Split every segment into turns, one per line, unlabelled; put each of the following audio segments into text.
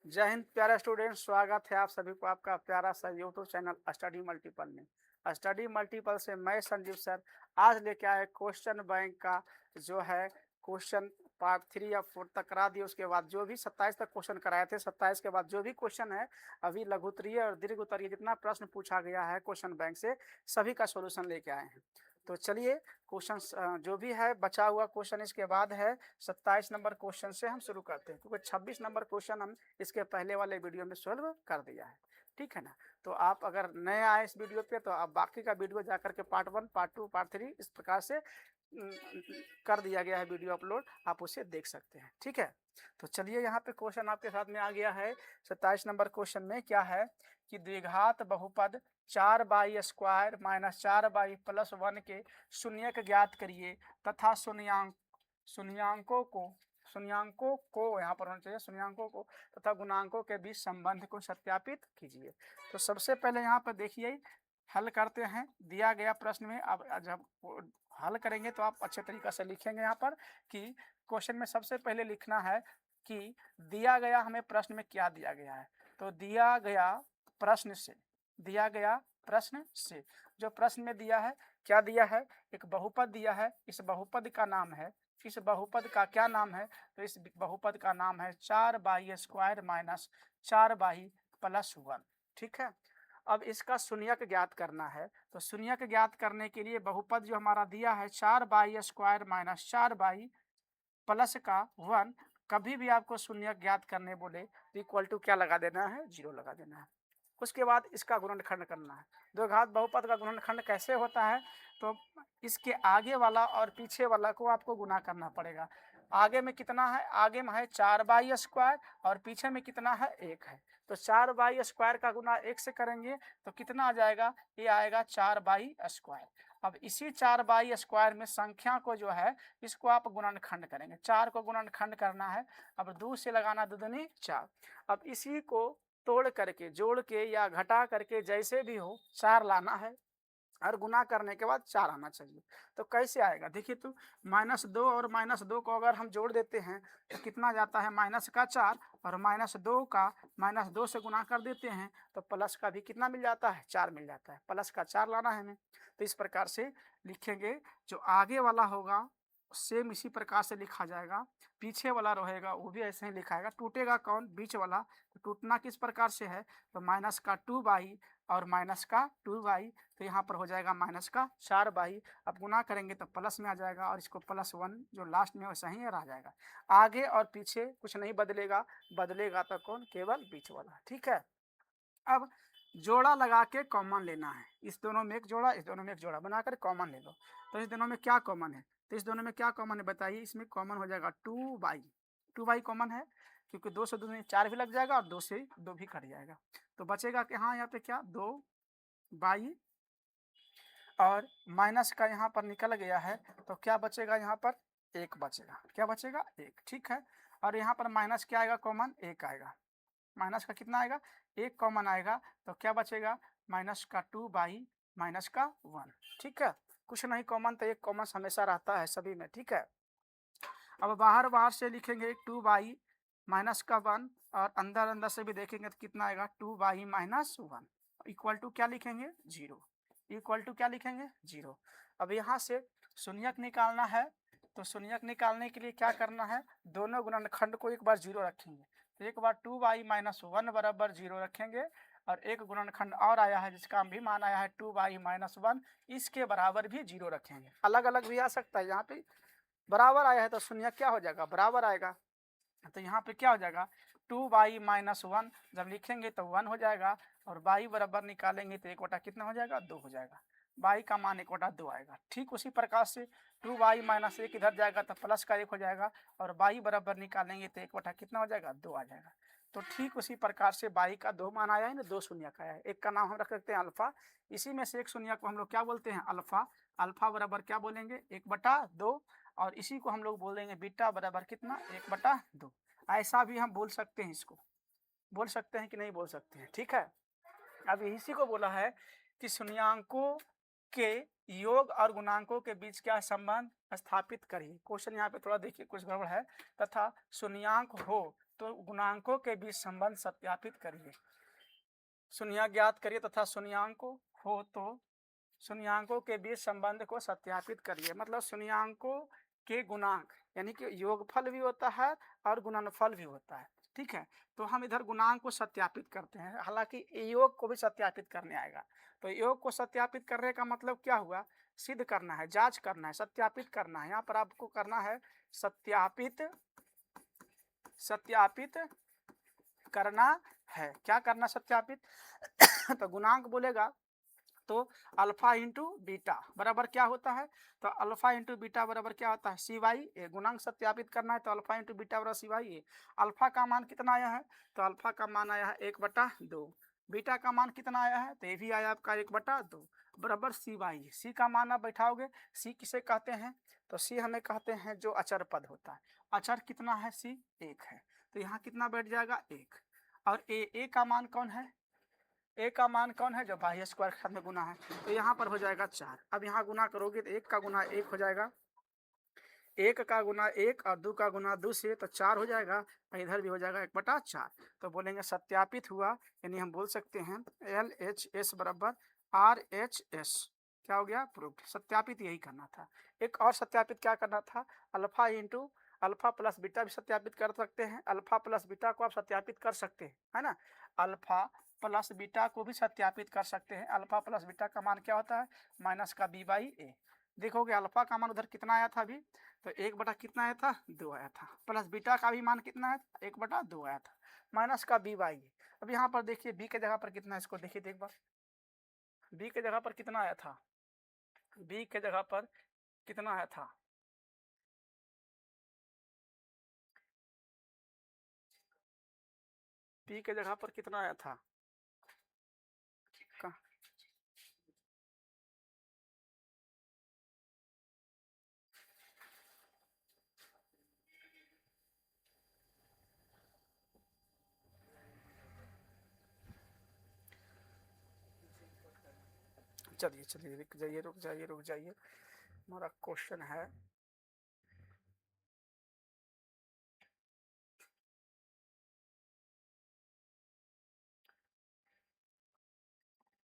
जय हिंद प्यारे स्टूडेंट, स्वागत है आप सभी को आपका प्यारा सा यूट्यूब चैनल स्टडी मल्टीपल में। स्टडी मल्टीपल से मैं संजीव सर आज लेके आए क्वेश्चन बैंक का जो है क्वेश्चन पार्ट 3 या 4 तक करा दिए। उसके बाद जो भी 27 तक क्वेश्चन कराए थे, 27 के बाद जो भी क्वेश्चन है अभी लघु उत्तरीय और दीर्घ उत्तरीय जितना प्रश्न पूछा गया है क्वेश्चन बैंक से सभी का सोल्यूशन लेके आए हैं। तो चलिए क्वेश्चन जो भी है बचा हुआ क्वेश्चन इसके बाद है 27 नंबर क्वेश्चन से हम शुरू करते हैं, क्योंकि 26 नंबर क्वेश्चन हम इसके पहले वाले वीडियो में सॉल्व कर दिया है। ठीक है ना। तो आप अगर नए आए इस वीडियो पे तो आप बाकी का वीडियो जाकर के पार्ट 1 पार्ट 2 पार्ट 3 इस प्रकार से कर दिया गया है वीडियो अपलोड, आप उसे देख सकते हैं। ठीक है। तो चलिए यहाँ पे क्वेश्चन आपके साथ में आ गया है। 27 नंबर क्वेश्चन में क्या है कि द्विघात बहुपद 4/² माइनस 4/+1 के शून्यक ज्ञात करिए तथा शून्यांकों को यहाँ पर होना चाहिए, शून्यांकों को तथा गुणांकों के बीच संबंध को सत्यापित कीजिए। तो सबसे पहले यहाँ पर देखिए हल करते हैं दिया गया प्रश्न में। अब जब हल करेंगे तो आप अच्छे तरीके से लिखेंगे यहाँ पर कि क्वेश्चन में सबसे पहले लिखना है कि दिया गया हमें प्रश्न में क्या दिया गया है। तो दिया गया प्रश्न से जो प्रश्न में दिया है क्या दिया है, एक बहुपद दिया है। इस बहुपद का नाम है, इस बहुपद का क्या नाम है, तो इस बहुपद का नाम है 4/² माइनस 4/+1। ठीक है। अब इसका शून्यक ज्ञात करना है। तो शून्यक ज्ञात करने के लिए बहुपद जो हमारा दिया है 4/² माइनस 4/+1, कभी भी आपको शून्यक ज्ञात करने बोले तो इक्वल टू क्या लगा देना है, 0 लगा देना है। उसके बाद इसका गुणनखंड करना है। द्विघात बहुपद का गुणनखंड कैसे होता है, तो इसके आगे वाला और पीछे वाला को आपको गुना करना पड़ेगा। आगे में कितना है, आगे में है 4/² और पीछे में कितना है, 1 है। तो 4/² का गुना 1 से करेंगे तो कितना आ जाएगा, ये आएगा 4/²। अब इसी 4/² में संख्या को जो है इसको आप गुणनखंड करेंगे। 4 को गुणनखंड करना है। अब 2 से लगाना 2 दूनी 4। अब इसी को तोड़ करके जोड़ के या घटा करके जैसे भी हो 4 लाना है और गुना करने के बाद 4 आना चाहिए। तो कैसे आएगा देखिए, तो -2 और -2 को अगर हम जोड़ देते हैं तो कितना जाता है, -4 और -2 का -2 से गुना कर देते हैं तो प्लस का भी कितना मिल जाता है, 4 मिल जाता है। प्लस का 4 लाना है हमें। तो इस प्रकार से लिखेंगे। जो आगे वाला होगा सेम इसी प्रकार से लिखा जाएगा, पीछे वाला रहेगा वो भी ऐसे ही लिखाएगा। टूटेगा कौन, बीच वाला। तो टूटना किस प्रकार से है, तो माइनस का 2/, और माइनस का 2/, तो यहाँ पर हो जाएगा माइनस का 4/। अब गुना करेंगे तो प्लस में आ जाएगा और इसको +1 जो लास्ट में वैसा ही रह जाएगा। आगे और पीछे कुछ नहीं बदलेगा, बदलेगा तो कौन, केवल बीच वाला। ठीक है। अब जोड़ा लगा के कॉमन लेना है। इस दोनों में एक जोड़ा, इस दोनों में एक जोड़ा बनाकर कॉमन ले लो। तो इस दोनों में क्या कॉमन है, तो इस दोनों में क्या कॉमन है बताइए। इसमें कॉमन हो जाएगा 2/, कॉमन है क्योंकि 2 से 2 में 4 भी लग जाएगा और 2 से 2 भी कट जाएगा। तो बचेगा कि हाँ यहाँ पे क्या 2/, और माइनस का यहाँ पर निकल गया है तो क्या बचेगा, यहाँ पर 1 बचेगा। क्या बचेगा, 1। ठीक है। और यहाँ पर माइनस क्या आएगा, कॉमन 1 आएगा। माइनस का कितना आएगा, 1 कॉमन आएगा तो क्या बचेगा, माइनस का 2/, माइनस का 1। ठीक है। कुछ नहीं कॉमन तो 1 कॉमन हमेशा रहता है सभी में। ठीक है। अब बाहर से लिखेंगे 2/, माइनस का 1, और अंदर से भी देखेंगे तो कितना आएगा, 2/, -1 इक्वल टू क्या लिखेंगे, 0। इक्वल टू क्या लिखेंगे, 0। अब यहाँ से शून्यक निकालना है। तो शून्यक निकालने के लिए क्या करना है, दोनों गुणनखंड को एक बार 0 रखेंगे। तो एक बार 2/, -1 बराबर 0 रखेंगे, और एक गुणनखंड और आया है जिसका भी मान आया है 2/, -1, इसके बराबर भी 0 रखेंगे। अलग अलग भी आ सकता है, यहाँ पे बराबर आया है तो शून्य क्या हो जाएगा, बराबर आएगा। तो यहाँ पे क्या हो जाएगा, 2/, -1 जब लिखेंगे तो 1 हो जाएगा, और बाई बराबर निकालेंगे तो 1 कितना हो जाएगा, 2 हो जाएगा। बाई का मान 1/2 आएगा। ठीक उसी प्रकार से 2/, -1 इधर जाएगा तो प्लस का 1 हो जाएगा, और बाई बराबर निकालेंगे तो 1 कितना हो जाएगा, 2 आ जाएगा। तो ठीक उसी प्रकार से बाई का 2 मान आया है ना, 2 शून्यक आया है। एक का नाम हम रख सकते हैं अल्फा, इसी में से एक शून्यक को हम लोग क्या बोलते हैं, अल्फा। अल्फा बराबर क्या बोलेंगे, 1/2, और इसी को हम लोग बोल देंगे बीटा बराबर कितना, 1/2। ऐसा भी हम बोल सकते हैं, इसको बोल सकते हैं कि नहीं बोल सकते हैं। ठीक है। अब इसी को बोला है कि शून्यांकों के योग और गुणांकों के बीच क्या संबंध स्थापित करिए। क्वेश्चन यहाँ पे थोड़ा देखिए कुछ गड़बड़ है। तथा शून्यांक हो तो गुणांकों के बीच संबंध सत्यापित करिए। शून्यक ज्ञात करिए तथा शून्यांकों हो तो शून्यांकों के बीच संबंध को सत्यापित करिए। मतलब शून्यांकों के गुणांक यानी कि योगफल भी होता है और गुणनफल भी होता है। ठीक है, तो हम इधर गुणांक को सत्यापित करते हैं, हालांकि योग को भी सत्यापित करने आएगा। तो योग को सत्यापित करने का मतलब क्या हुआ, सिद्ध करना है, जांच करना है, सत्यापित करना है। यहाँ पर आपको करना है सत्यापित, सत्यापित करना है। क्या करना सत्यापित तो गुणांक बोलेगा तो अल्फा इंटू बीटा बराबर क्या होता है, तो अल्फा इंटू बीटा बराबर क्या होता है, सी वाई ए। गुणांक सत्यापित करना है तो अल्फा इंटू बीटा बराबर सी वाई ए। अल्फा का मान कितना आया है, तो अल्फा का मान आया है 1/2। बीटा का मान कितना आया है, तो ये भी आया आपका 1/2 बराबर सी वाई। सी का मान आप बैठाओगे, सी किसे कहते हैं, तो सी हमें कहते हैं जो अचर पद होता है। अचर कितना है, सी 1 है, तो यहाँ कितना बैठ जाएगा 1। और ए का मान कौन है, ए का मान कौन है, जो बाह्य स्क्वायर के साथ में गुना है, तो यहाँ पर हो जाएगा 4। अब यहाँ गुना करोगे तो 1 का गुना 1 हो जाएगा, 1 का गुना 1 और 2 का गुना 2 से तो 4 हो जाएगा, और इधर भी हो जाएगा 1/4। तो बोलेंगे सत्यापित हुआ, यानी हम बोल सकते हैं LHS बराबर RHS। क्या हो गया, प्रूफ। सत्यापित यही करना था। एक और सत्यापित क्या करना था, alpha into alpha plus beta भी सत्यापित कर सकते हैं। अल्फा प्लस बीटा को आप सत्यापित कर सकते हैं, है ना। अल्फा प्लस बीटा को भी सत्यापित कर सकते हैं। अल्फा प्लस बीटा का मान क्या होता है, माइनस का b/a। देखोगे अल्फा का मान उधर कितना आया था अभी, तो 1 कितना आया था, 2 आया था। प्लस बीटा का भी मान कितना है, 1/2 आया था, माइनस का b/a। अब यहाँ पर देखिए b के जगह पर कितना है, इसको देखिए एक बार, b के जगह पर कितना आया था, b के जगह पर कितना आया था, b के जगह पर कितना आया था, चलिए चलिए रुक जाइए रुक जाइए रुक जाइए, हमारा क्वेश्चन है।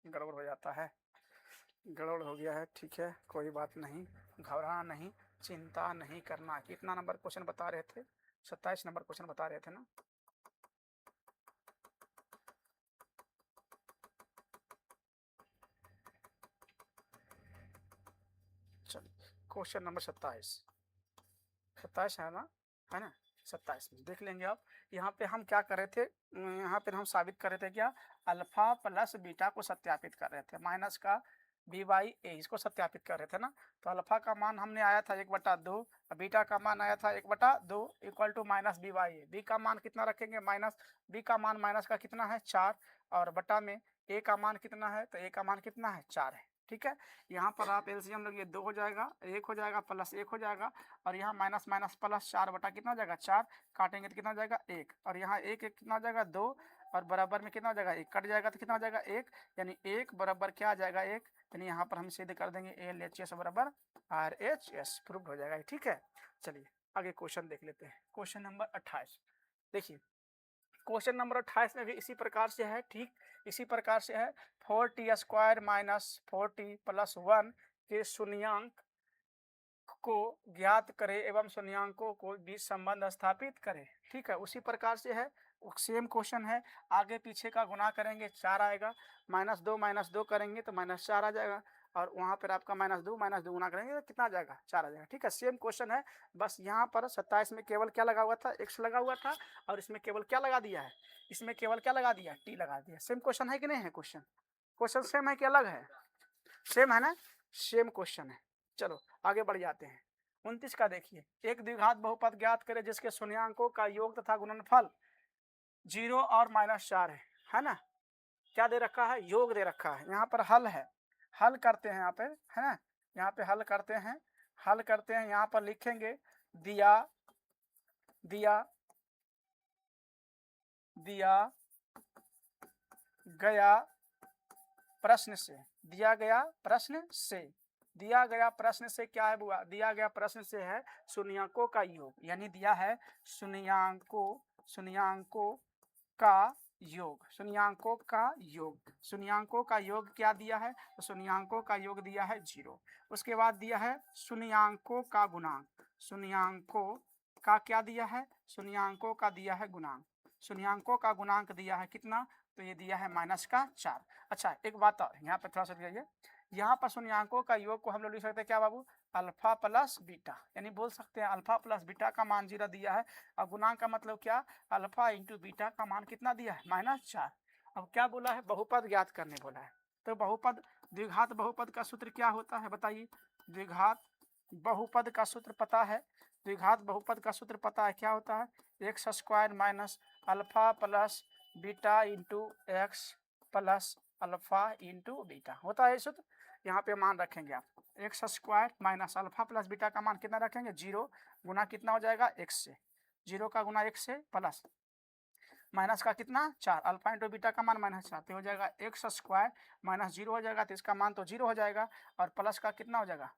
गड़बड़ हो जाता है, गड़बड़ हो गया है, ठीक है कोई बात नहीं, घबराना नहीं, चिंता नहीं करना। कितना नंबर क्वेश्चन बता रहे थे, 27 नंबर क्वेश्चन बता रहे थे ना। चलिए क्वेश्चन नंबर 27 है ना, है ना। 27 में देख लेंगे आप। यहाँ पे हम क्या कर रहे थे, यहाँ पे हम साबित कर रहे थे क्या, अल्फा प्लस बीटा को सत्यापित कर रहे थे, माइनस का b/a इसको सत्यापित कर रहे थे ना। तो अल्फा का मान हमने आया था 1/2, बीटा का मान आया था 1/2 equal to minus b/a। B का मान कितना रखेंगे, माइनस बी का मान माइनस का कितना है 4, और बटा में ए का मान कितना है, तो ए का मान कितना है 4 है। ठीक है, यहाँ पर आप एलसीएम लोगे 2 हो जाएगा, 1 हो जाएगा प्लस 1 हो जाएगा, और यहाँ माइनस माइनस प्लस 4 बटा कितना हो जाएगा 4, काटेंगे तो कितना हो जाएगा 1, और यहाँ 1 कितना हो जाएगा 2, और बराबर में कितना हो जाएगा 1, कट जाएगा तो कितना हो जाएगा 1, यानी 1 बराबर क्या आ जाएगा 1, यानी यहाँ पर हम सिद्ध कर देंगे LHS बराबर RHS, प्रूव्ड हो जाएगा। ठीक है, चलिए आगे क्वेश्चन देख लेते हैं। क्वेश्चन नंबर 28 देखिए, क्वेश्चन नंबर 28 में भी इसी प्रकार से है, ठीक इसी प्रकार से है। 4t² माइनस 4t प्लस 1 के शून्यांक को ज्ञात करें एवं शून्यांकों को बीच संबंध स्थापित करें। ठीक है, उसी प्रकार से है, सेम क्वेश्चन है। आगे पीछे का गुना करेंगे 4 आएगा, -2 करेंगे तो -4 आ जाएगा, और वहाँ पर आपका -2 गुना करेंगे तो कितना आ जाएगा 4 आ जाएगा। ठीक है, सेम क्वेश्चन है, बस यहाँ पर 27 में केवल क्या लगा हुआ था, x लगा हुआ था, और इसमें केवल क्या लगा दिया है, इसमें केवल क्या लगा दिया, t लगा दिया। सेम क्वेश्चन है कि नहीं है, क्वेश्चन सेम है कि अलग है, सेम है ना, सेम क्वेश्चन है। चलो आगे बढ़ जाते हैं। 29 का देखिए, एक द्विघात बहुपद ज्ञात करें जिसके शून्यांकों का योग तथा गुणनफल 0 और -4 है ना। क्या दे रखा है, योग दे रखा है। यहाँ पर हल है, हल करते हैं यहाँ पे, है ना, यहाँ पे हल करते हैं, हल करते हैं। यहाँ पर लिखेंगे दिया दिया दिया गया प्रश्न से, दिया गया प्रश्न से, दिया गया प्रश्न से क्या है बुआ, दिया गया प्रश्न से है शून्यांकों का योग, यानी दिया है शून्यांकों शून्यांकों का योग, शून्यांकों का योग, शून्यांकों का योग क्या दिया है, तो शून्यांकों का योग दिया है 0। उसके बाद दिया है शून्यांकों का गुणांक, शून्यांकों का क्या दिया है, शून्यांकों का दिया है गुणांक, शून्यांकों का गुणांक दिया है कितना, तो ये दिया है -4। अच्छा एक बात और यहाँ पर थोड़ा सा दिया, यहाँ पर शून्यांकों का योग को हम लोग लिख सकते हैं क्या बाबू, अल्फा प्लस बीटा, यानी बोल सकते हैं अल्फा प्लस बीटा का मान 0 दिया है, और गुणांक का मतलब क्या, अल्फा इंटू बीटा का मान कितना दिया है, -4। अब क्या बोला है, बहुपद ज्ञात करने बोला है, तो बहुपद द्विघात बहुपद का सूत्र क्या होता है बताइए, द्विघात बहुपद का सूत्र पता है, द्विघात बहुपद का सूत्र पता है, क्या होता है, x square minus alpha plus beta into x plus alpha into beta होता है सूत्र। यहाँ पे मान रखेंगे आप, x square minus alpha plus beta का मान कितना रखेंगे, 0 गुना कितना हो जाएगा, x से, 0 का गुना x से प्लस माइनस का कितना 4, अल्फा इंटू बीटा का मान -4, तो हो जाएगा एक्स स्क्वायर माइनस 0 हो जाएगा, तो इसका मान तो 0 हो जाएगा, और प्लस का कितना हो जाएगा,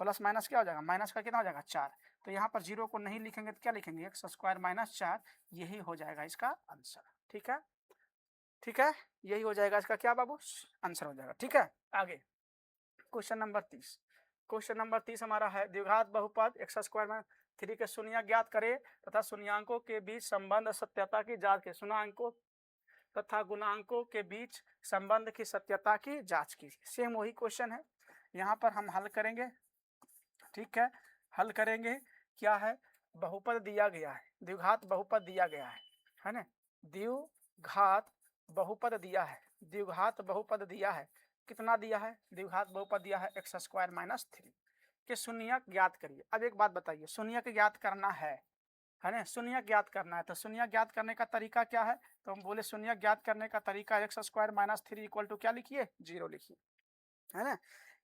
प्लस माइनस क्या हो जाएगा, माइनस का कितना हो जाएगा 4। तो यहाँ पर 0 को नहीं लिखेंगे तो क्या लिखेंगे, एक्स स्क्वायर -4, यही हो जाएगा इसका आंसर। ठीक है, ठीक है, यही हो जाएगा इसका क्या बाबू, आंसर हो जाएगा। ठीक है, आगे क्वेश्चन नंबर 30, क्वेश्चन नंबर 30 हमारा है, द्विघात बहुपद एक्स स्क्वायर में 3 के शून्य ज्ञात करे तथा शून्यांकों के बीच संबंध सत्यता की जांच के, शून्यांकों तथा गुणांकों के बीच संबंध की सत्यता की जांच की। सेम वही क्वेश्चन है, यहाँ पर हम हल करेंगे। ठीक है, हल करेंगे, क्या है, बहुपद दिया गया है, द्विघात बहुपद दिया गया है ना, द्विघात बहुपद दिया है, द्विघात बहुपद दिया है, कितना दिया है, द्विघात बहुपद दिया है एक्स स्क्वायर -3 के शून्यक ज्ञात करिए। अब एक बात बताइए, शून्यक ज्ञात करना है ना, शून्यक ज्ञात करना है, तो शून्यक ज्ञात करने का तरीका क्या है, तो हम बोले शून्यक ज्ञात करने का तरीका एक्स स्क्वायर -3 इक्वल टू क्या लिखिए, 0 लिखिए, है ना।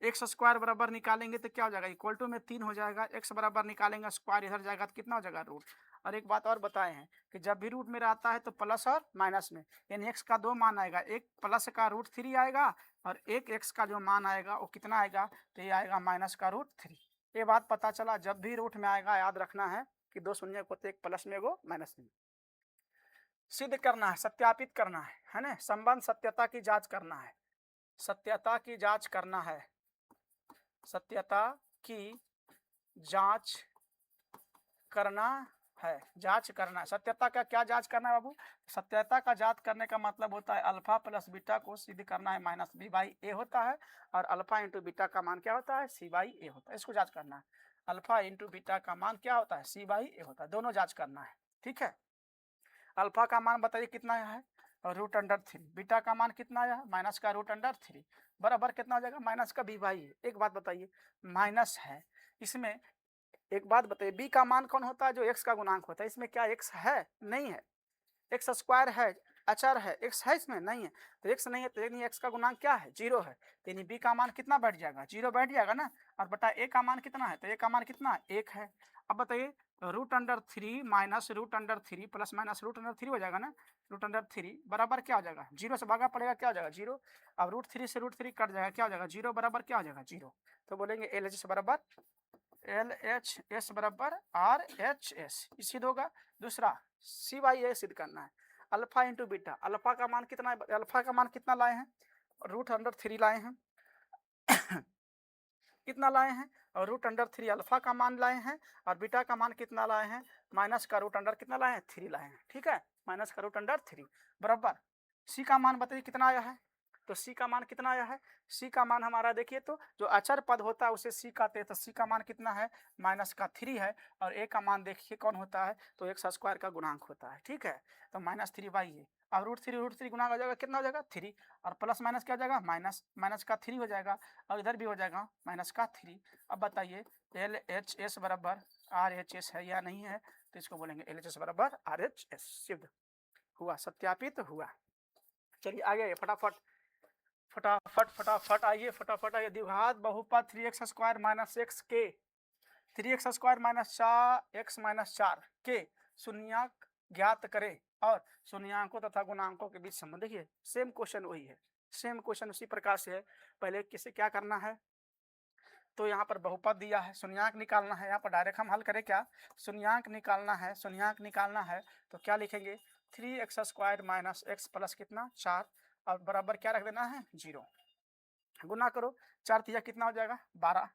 एक्स स्क्वायर बराबर निकालेंगे तो क्या हो जाएगा, इक्वल टू में 3 हो जाएगा, एक्स बराबर निकालेंगे स्क्वायर इधर जाएगा तो कितना हो जाएगा, रूट। और एक बात और बताए हैं कि जब भी रूट में रहता है तो प्लस और माइनस में, यानी एक्स का 2 मान आएगा, एक प्लस का √3 आएगा और एक एक्स का जो मान आएगा वो कितना आएगा, तो ये आएगा माइनस का √3। ये बात पता चला, जब भी रूट में आएगा याद रखना है कि 2 शून्य को, एक प्लस में एगो माइनस में। सिद्ध करना है, सत्यापित करना है ना, संबंध सत्यता की जांच करना है, सत्यता की जांच करना है, सत्यता की जांच करना है, जांच करना है, सत्यता का क्या जांच करना है बाबू, सत्यता का जांच करने का मतलब होता है अल्फा प्लस बीटा को सिद्ध करना है -b/a होता है, और अल्फा इंटू बीटा का मान क्या होता है, c/a होता है, इसको जांच करना है, अल्फा इंटू बीटा का मान क्या होता है, c/a होता है, दोनों जांच करना है। ठीक है, अल्फा का मान बताइए कितना है, √3, बीटा का मान कितना आया, माइनस का √3 बराबर कितना हो जाएगा, माइनस का b/a। एक बात बताइए, माइनस है इसमें, एक बात बताइए b का मान कौन होता है, जो x का गुणांक होता है, इसमें क्या x है, नहीं है, एक्स स्क्वायर है, अचर है, एक्स है इसमें नहीं है, तो एक्स नहीं है तो यानी एक्स का गुणांक क्या है, 0 है, तो यानी बी का मान कितना बैठ जाएगा, 0 बैठ जाएगा ना, और बटा ए का मान कितना है, तो ए का मान कितना, 1 है। अब बताइए √3 माइनस √3 प्लस माइनस √3 हो जाएगा ना, √3 बराबर क्या हो जाएगा, 0 से भागा पड़ेगा, क्या हो जाएगा 0, अब √3 से √3 कट जाएगा, क्या हो जाएगा 0 बराबर क्या हो जाएगा 0, तो बोलेंगे LHS बराबर LHS बराबर RHS, सिद्ध होगा। दूसरा c/a सिद्ध करना है, अल्फा इंटू बीटा, अल्फा का मान कितना है, अल्फा का मान कितना लाए हैं, √3 लाए हैं कितना लाए हैं, और √3 अल्फा का मान लाए हैं, और बीटा का मान कितना लाए हैं, माइनस का √3 कितना लाए हैं, 3 लाए हैं। ठीक है, माइनस का √3 बराबर सी का मान बताइए कितना आया है, तो सी का मान कितना आया है, सी का मान हमारा देखिए, तो जो अचर पद होता है उसे सी कहते हैं, तो सी का मान कितना है, -3 है, और ए का मान देखिए कौन होता है, तो एक्स स्क्वायर का गुणांक होता है। ठीक है, तो -3/a, अब √3 गुना हो जाएगा, कितना हो जाएगा 3, और प्लस माइनस क्या हो जाएगा, माइनस का 3 हो जाएगा, और इधर भी हो जाएगा माइनस का 3। अब बताइए LHS बराबर RHS है या नहीं है, तो इसको बोलेंगे LHS बराबर RHS, सिद्ध हुआ, सत्यापित हुआ। चलिए आगे फटाफट फटाफट आइए, फटाफट आइए, द्विघात बहुपद 3x स्क्वायर माइनस x के 3x square minus 4x minus 4 के शून्यक ज्ञात करें और शून्यांकों तथा गुणांकों के बीच संबंध। देखिए सेम क्वेश्चन वही है, सेम क्वेश्चन उसी प्रकार से है। पहले किसे क्या करना है, तो यहाँ पर बहुपद दिया है, शून्यांक निकालना है। यहाँ पर डायरेक्ट हम हल करें क्या, शून्यांक निकालना है, शून्यांक निकालना है तो क्या लिखेंगे 3x² माइनस x प्लस कितना 4 और बराबर क्या रख देना है 0। गुना करो 4 तिया कितना हो जाएगा 12,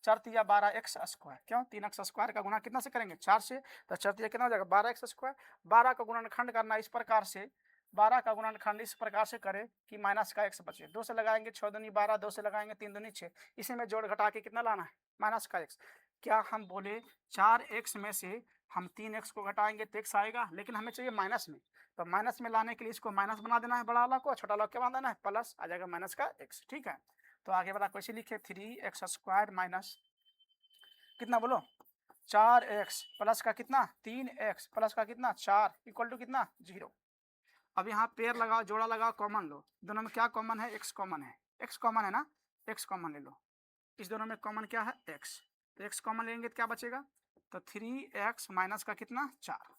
4 तिया 12x², क्यों 3x² का गुना कितना से करेंगे 4 से, तो 4 तिया कितना हो जाएगा 12x²। 12 का गुणनखंड करना इस प्रकार से, 12 का गुणनखंड इस प्रकार से करें कि माइनस का x बचे, 2 से लगाएंगे 6 दूनी 12, 2 से लगाएंगे 3 दूनी 6, इसी में जोड़ घटा के कितना लाना है माइनस का x। क्या हम बोले 4x में से हम 3x को घटाएंगे तो x आएगा, लेकिन हमें चाहिए माइनस में, तो माइनस में लाने के लिए इसको माइनस बना देना है, बड़ा वाला को छोटा वाला क्या बना देना है प्लस, आ जाएगा माइनस का x। ठीक है, तो आगे वाला क्वेश्चन लिखे 3x² माइनस कितना बोलो 4x प्लस का कितना 3x प्लस का कितना 4 इक्वल टू कितना 0। अब यहाँ पेयर लगाओ, जोड़ा लगाओ, कॉमन लो, दोनों में क्या कॉमन है x कॉमन है, x कॉमन है ना, x कॉमन ले लो, इस दोनों में कॉमन क्या है x, तो x कॉमन लेंगे तो क्या बचेगा, तो 3x माइनस का कितना 4,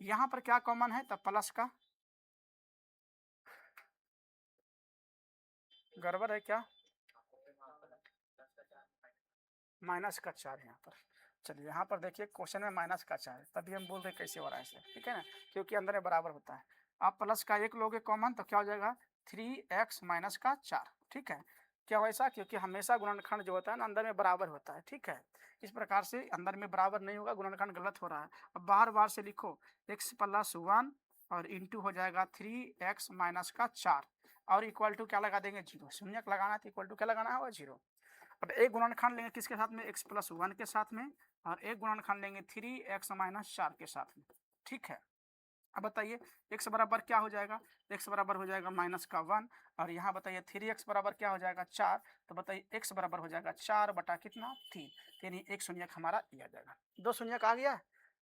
यहाँ पर क्या कॉमन है तो प्लस का, गड़बड़ है क्या, माइनस का 4 यहाँ पर। चलिए यहाँ पर देखिए क्वेश्चन में माइनस का 4 है, तभी हम बोल रहे कैसे हो रहा है ऐसे, ठीक है ना, क्योंकि अंदर में बराबर होता है। आप प्लस का 1 लोगे कॉमन तो क्या हो जाएगा 3x माइनस का 4। ठीक है, क्या ऐसा, क्योंकि हमेशा गुणनखंड जो होता है ना अंदर में बराबर होता है। ठीक है, इस प्रकार से अंदर में बराबर नहीं होगा, गुणनखंड गलत हो रहा है। अब बार बार से लिखो x + 1 और इंटू हो जाएगा 3x माइनस का 4 और इक्वल टू क्या लगा देंगे 0, शून्यक लगाना है तो इक्वल टू क्या लगाना है 0। अब एक गुणनखंड लेंगे किसके साथ में x + 1 के साथ में, और एक गुणनखंड लेंगे 3x माइनस 4 के साथ में। ठीक है, अब बताइए x बराबर क्या हो जाएगा, x बराबर हो जाएगा माइनस का 1, और यहाँ बताइए 3x बराबर क्या हो जाएगा 4, तो बताइए x बराबर हो जाएगा 4 बटा कितना 3, यानी एक शून्यक हमारा दिया जाएगा। दो शून्यक आ गया,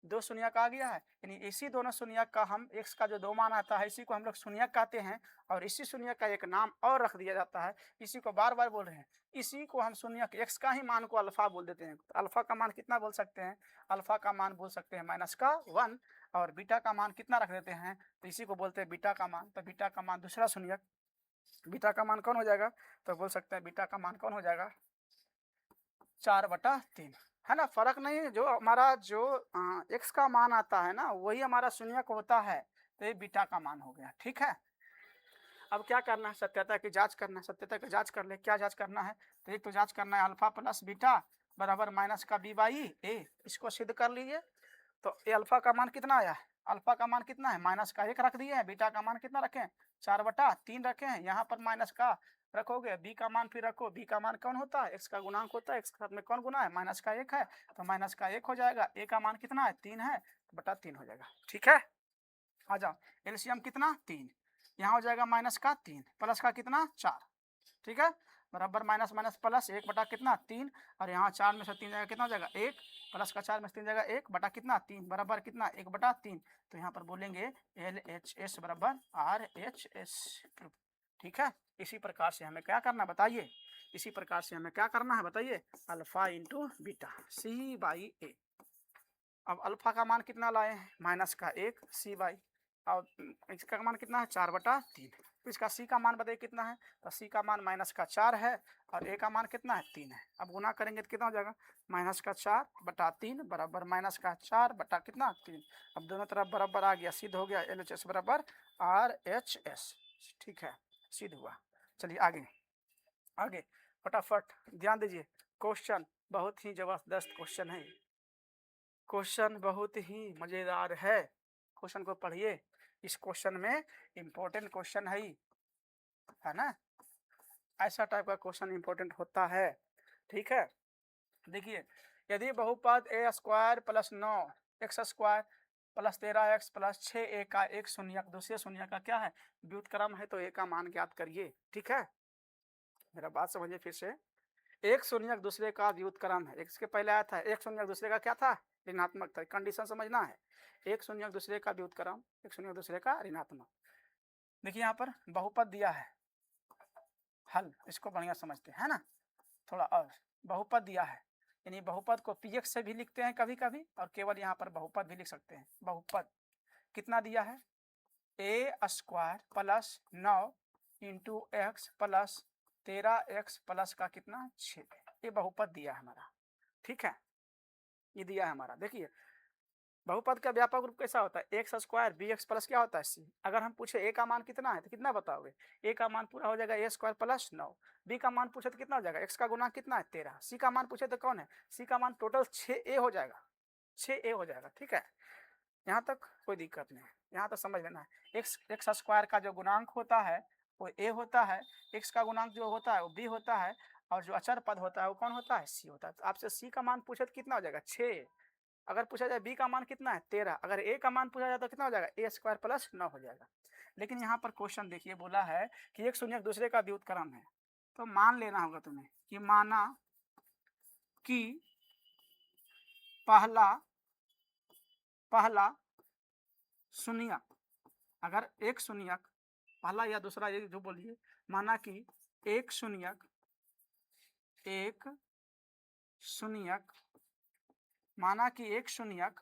दो शून्यक आ गया है, यानी इसी दोनों शून्यक का हम x का जो 2 मान आता है इसी को हम लोग शून्यक कहते हैं, और इसी शून्यक का एक नाम और रख दिया जाता है, इसी को बार बार बोल रहे हैं, इसी को हम शून्यक x का ही मान को अल्फा बोल देते हैं। तो अल्फा का मान कितना बोल सकते हैं, अल्फा का मान बोल सकते हैं माइनस का 1, और बीटा का मान कितना रख देते हैं, तो इसी को बोलते हैं बीटा का मान। तो बीटा का मान दूसरा शून्यक, बीटा का मान कौन हो जाएगा, तो बोल सकते हैं बीटा का मान कौन हो जाएगा 4/3, है ना। फर्क नहीं है, जो हमारा जो x का मान आता है ना वही हमारा शून्यक होता है, तो ये बीटा का मान हो गया। ठीक है, अब क्या करना है, सत्यता की जांच करना है, सत्यता की जांच कर ले, क्या जांच करना है, तो एक तो जांच करना है अल्फा प्लस बीटा बराबर माइनस का b/a, इसको सिद्ध कर लीजिए। तो ये अल्फा का मान कितना आया है, अल्फा का मान कितना है माइनस का 1 रख दिए हैं, बीटा का मान कितना रखें 4/3 रखे हैं, यहाँ पर माइनस का रखोगे, बी का मान फिर रखो, बी का मान कौन होता है एक्स का गुणांक होता है, एक्स के साथ में कौन गुना है माइनस का 1 है, तो माइनस का 1 हो जाएगा, ए का मान कितना है 3 है, बटा 3 हो जाएगा। ठीक है, आ जाओ एलसीएम कितना 3, यहाँ हो जाएगा माइनस का 3 प्लस का कितना 4, ठीक है, बराबर माइनस माइनस प्लस 1 बटा कितना 3, और यहाँ 4 में से 3 जाएगा कितना हो जाएगा 1, प्लस का 4 में से 3 जाएगा 1 बटा कितना 3 बराबर कितना 1/3, तो यहाँ पर बोलेंगे LHS बराबर RHS। ठीक है, इसी प्रकार से हमें क्या करना बताइए, इसी प्रकार से हमें क्या करना है बताइए, अल्फा इंटू बीटा C/A। अब अल्फा का मान कितना लाए हैं माइनस का 1 C/, और इसका मान कितना है 4/3, तो इसका सी का मान बताइए कितना है, तो सी का मान माइनस का 4 है, और ए का मान कितना है 3 है। अब गुना करेंगे तो कितना हो जाएगा माइनस का 4/3 बराबर माइनस का 4 बटा कितना 3, अब दोनों तरफ बराबर आ गया, सिद्ध हो गया LHS बराबर RHS। ठीक है, सिद्ध हुआ। चलिए आगे आगे फटाफट ध्यान दीजिए, क्वेश्चन बहुत ही जबरदस्त क्वेश्चन है, क्वेश्चन बहुत ही मजेदार है, क्वेश्चन को पढ़िए, इस क्वेश्चन में इंपॉर्टेंट क्वेश्चन है ना, ऐसा टाइप का क्वेश्चन इंपॉर्टेंट होता है। ठीक है, देखिए यदि बहुपद a² + 9x² + 13x + 6a का एक शून्यक दूसरे शून्यक का क्या है व्युत्क्रम है, तो a का मान ज्ञात करिए। ठीक है, मेरा बात समझिए फिर से, एक शून्यक दूसरे का व्युत्क्रम है, इसके पहले आया था एक शून्यक दूसरे का क्या था ऋणात्मक था, कंडीशन समझना है, एक शून्यक दूसरे का व्युत्क्रम, एक शून्यक दूसरे का ऋणात्मक। देखिए यहाँ पर बहुपद दिया है, हल इसको बढ़िया समझते हैं ना, थोड़ा और बहुपद दिया है, यानी बहुपद को px से भी लिखते हैं कभी कभी, और केवल यहाँ पर बहुपद भी लिख सकते हैं। बहुपद कितना दिया है a² + 9 × x + 13x प्लस का कितना 6, ये बहुपद दिया है हमारा, ठीक है, ये दिया है हमारा। देखिए बहुपद का व्यापक रूप कैसा होता है, x square b x plus क्या होता है सी। अगर हम पूछे ए का मान कितना है तो कितना बताओगे, ए का मान पूरा हो जाएगा ए स्क्वायर प्लस 9, बी का मान पूछे तो कितना हो जाएगा, एक्स का गुना कितना है 13, सी का मान पूछे तो कौन है, सी का मान टोटल 6a हो जाएगा, 6a हो जाएगा, ठीक है। यहाँ तक कोई दिक्कत नहीं है, यहाँ तक समझ लेना है। एक्स स्क्वायर का जो गुणांक होता है वो a होता है, एक्स का गुणांक जो होता है वो b होता है, और जो अचर पद होता है वो कौन होता है, c होता है। तो आपसे c का मान पूछे तो कितना हो जाएगा 6, अगर पूछा जाए बी का मान कितना है 13, अगर ए का मान पूछा जाए तो कितना हो जाएगा ए स्क्वायर प्लस 9 हो जाएगा। लेकिन यहाँ पर क्वेश्चन देखिए बोला है कि एक शून्य दूसरे का व्युत्क्रम है, तो मान लेना होगा तुम्हें कि माना कि पहला शून्यक, अगर एक शून्यक पहला या दूसरा ये जो बोलिए, माना कि एक शून्यक माना कि एक शून्यक,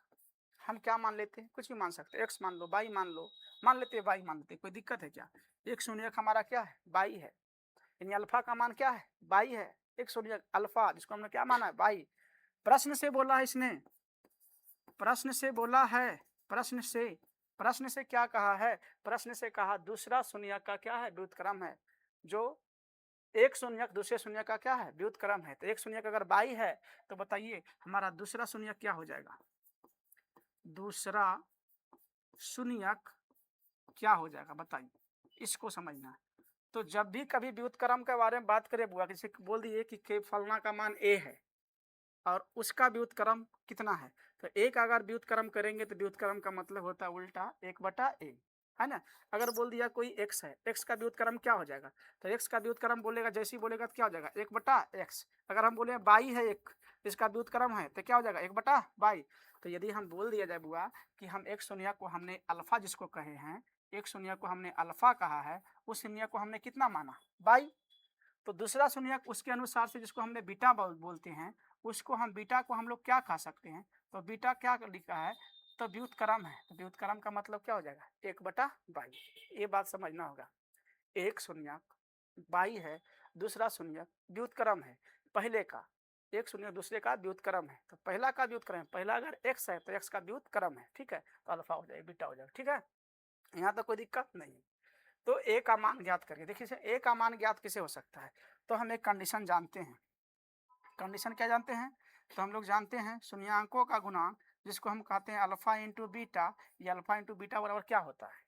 हम क्या मान लेते हैं, कुछ भी मान सकते हैं, एक्स मान लो, वाई मान लो, मान लेते हैं वाई मान लेते हैं, कोई दिक्कत है क्या। एक शून्यक हमारा क्या है, वाई है, यानी अल्फा का मान क्या है, वाई है। एक शून्यक अल्फा जिसको हमने क्या माना है, वाई। प्रश्न से बोला है इसने, प्रश्न से बोला है, प्रश्न से क्या कहा है, प्रश्न से कहा दूसरा शून्यक का क्या है, व्युत्क्रम है। जो एक शून्यक दूसरे शून्यक का क्या है, व्युत्क्रम है। तो एक शून्यक अगर बाई है तो बताइए हमारा दूसरा शून्यक क्या हो जाएगा, दूसरा शून्यक क्या हो जाएगा बताइए, इसको समझना है। तो जब भी कभी व्युत्क्रम के बारे में बात करें बुआ, किसी बोल दिए कि फलना का मान a है और उसका व्युत्क्रम कितना है, तो एक अगर व्युत्क्रम करेंगे तो व्युत्क्रम का मतलब होता है उल्टा 1/a, है ना। अगर बोल दिया कोई x है, x का व्युत्क्रम क्या हो जाएगा, तो x का व्युत्क्रम बोलेगा, जैसे ही बोलेगा तो क्या हो जाएगा 1/x। अगर हम बोले बाई है एक, इसका व्युत्क्रम है तो क्या हो जाएगा 1/बाई। तो यदि हम बोल दिया जाए बुआ कि हम एक शून्यक को हमने अल्फा जिसको कहे हैं, एक शून्यक को हमने अल्फा कहा है, उस शून्यक को हमने कितना माना, बाई। तो दूसरा शून्यक उसके अनुसार से जिसको हमने बीटा बोलते हैं, उसको हम बीटा को हम लोग क्या कह सकते हैं, तो बीटा क्या लिखा है, तो व्युत्क्रम है। तो व्युत्क्रम का मतलब क्या हो जाएगा 1/बाई, ये बात समझना होगा। एक शून्यक बाई है, दूसरा शून्यक व्युत्क्रम है, पहले का एक शून्य दूसरे का व्युत्क्रम है, तो पहला का व्युत्क्रम है, पहला अगर x है तो x का व्युत्क्रम है, ठीक है, तो अल्फा हो जाएगा, बीटा हो जाएगा, ठीक है। यहाँ तक कोई दिक्कत नहीं है। तो a का मान ज्ञात करके देखिए, a का मान ज्ञात कैसे हो सकता है, तो हम एक कंडीशन जानते हैं। कंडीशन क्या जानते हैं, तो हम लोग जानते हैं शून्याङ्कों का गुणांक जिसको हम कहते हैं अल्फा इंटू बीटा, ये अल्फा इंटू बीटा बराबर क्या होता है,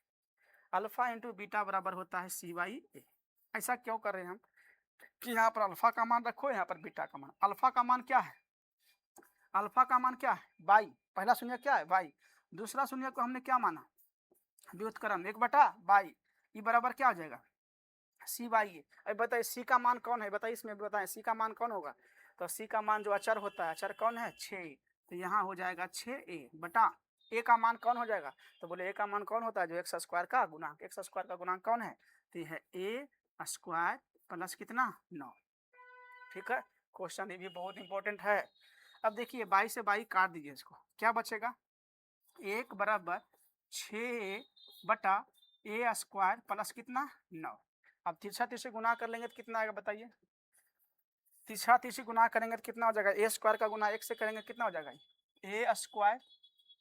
अल्फा इंटू बीटा बराबर होता है c/a। ऐसा क्यों कर रहे हैं हम कि यहाँ पर अल्फा का मान रखो, यहाँ पर बीटा का मान। अल्फा का मान क्या है, अल्फा का मान क्या है बाई, पहला शून्य क्या है बाई, दूसरा शून्य को हमने क्या माना व्युत्क्रम 1/बाई, ये बराबर क्या हो जाएगा c/a। अब बताइए c का मान कौन है, बताइए इसमें बताएं c का मान कौन होगा, तो c का मान जो अचर होता है, अचर कौन है 6, तो यहाँ हो जाएगा 6a बटा a का मान कौन हो जाएगा, तो बोले a का मान कौन होता है, जो एक्स स्क्वायर का गुणांक, एक्स स्क्वायर का गुणांक कौन है, तो यह है a स्क्वायर प्लस कितना 9, ठीक है। क्वेश्चन ये भी बहुत इंपॉर्टेंट है। अब देखिए 22 से 22 काट दीजिए, इसको क्या बचेगा, 1 बराबर 6a/a स्क्वायर प्लस कितना 9। अब तिरछा तिरछे गुना कर लेंगे तो कितना आएगा बताइए, तिरछा तिरछी गुना करेंगे तो कितना हो जाएगा, ए स्क्वायर का गुना 1 से करेंगे कितना हो जाएगा, ए स्क्वायर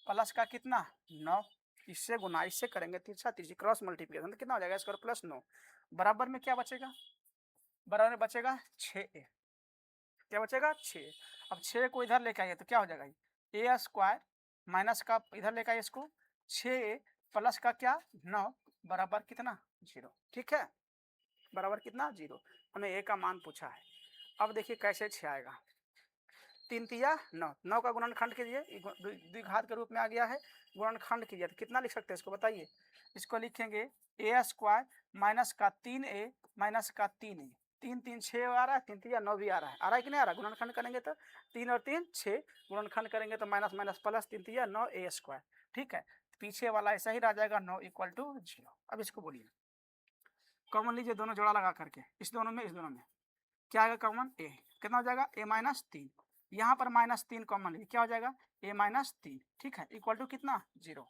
प्लस का कितना 9, इससे गुना इससे करेंगे तिरछा तिरछी क्रॉस मल्टीप्लिकेशन तो कितना हो जाएगा स्क्वायर प्लस 9, बराबर में क्या बचेगा, बराबर में बचेगा 6a, क्या बचेगा 6। अब 6 को इधर लेके आइए तो क्या हो जाएगा, ए स्क्वायर माइनस का इधर लेके आइए इसको, 6 प्लस का क्या 9 बराबर कितना 0, ठीक है, बराबर कितना 0। हमें ए का मान पूछा है। अब देखिए कैसे 6 आएगा, 3 तिया 9, 9 का गुणनखंड कीजिए, द्विघात के रूप में आ गया है, गुणनखंड कीजिए तो कितना लिख सकते हैं इसको बताइए, इसको लिखेंगे ए स्क्वायर माइनस का 3a माइनस का 3a, 3 3 6 आ रहा है, 3 तिया 9 भी आ रहा है कि नहीं आ रहा, गुणनखंड करेंगे तो 3 और 3 6, गुणनखंड करेंगे तो माइनस माइनस प्लस 3 तिया 9 a स्क्वायर, ठीक है। पीछे वाला ऐसा ही रह जाएगा 9 = 0। अब इसको बोलिए कॉमन लीजिए, दोनों जोड़ा लगा करके, इस दोनों में इस दोनों में क्या आएगा कॉमन, a कितना हो जाएगा a-3, यहाँ पर -3 कॉमन लीजिए, क्या हो जाएगा a-3, ठीक है, इक्वल टू कितना 0।